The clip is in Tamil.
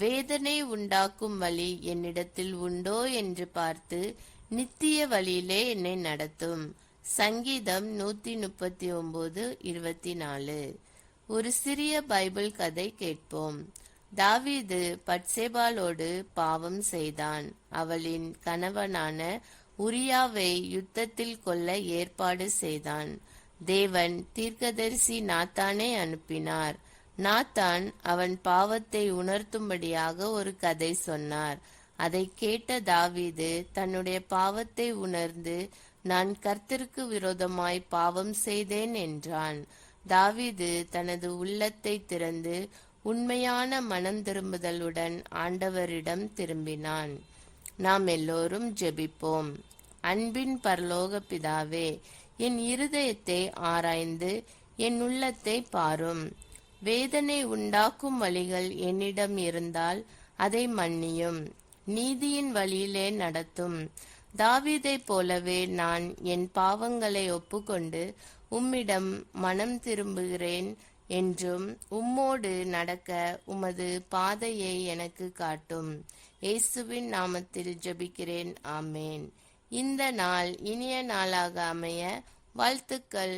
வேதனை உண்டாக்கும் வழி என்னிடத்தில் உண்டோ என்று பார்த்து நித்திய வழியிலே என்னை நடத்தும். சங்கீதம் 139:24. ஒரு சிறிய பைபிள் கதை கேட்போம். தாவீது பட்சேபாளோடு பாவம் செய்தான். அவளின் கணவனான உரியாவை யுத்தத்தில் கொல்ல ஏற்பாடு செய்தான். தேவன் தீர்க்கதரிசி நாத்தானை அனுப்பினார். நாத்தான் அவன் பாவத்தை உணர்த்தும்படியாக ஒரு கதை சொன்னார். அதை கேட்ட தாவீது தன்னுடைய பாவத்தை உணர்ந்து, நான் கர்த்தருக்கு விரோதமாய் பாவம் செய்தேன் என்றான். தாவீது தனது உள்ளத்தை திறந்து உண்மையான மனம் திரும்புதலுடன் ஆண்டவரிடம் திரும்பினான். நாம் எல்லோரும் ஜெபிப்போம். அன்பின் பரலோக பிதாவே, என் இருதயத்தை ஆராய்ந்து என் உள்ளத்தை பாரும். வேதனை உண்டாக்கும் வழிகள் என்னிடம் இருந்தால் அதை மன்னியும். நீதியின் வழியிலே நடத்தும். தாவீதை போலவே நான் என் பாவங்களை ஒப்புக்கொண்டு உம்மிடம் மனம் திரும்புகிறேன் என்றும் உம்மோடு நடக்க உமது பாதையை எனக்கு காட்டும். இயேசுவின் நாமத்தில் ஜெபிக்கிறேன். ஆமேன். இந்த நாள் இனிய நாளாக அமைய வாழ்த்துக்கள்.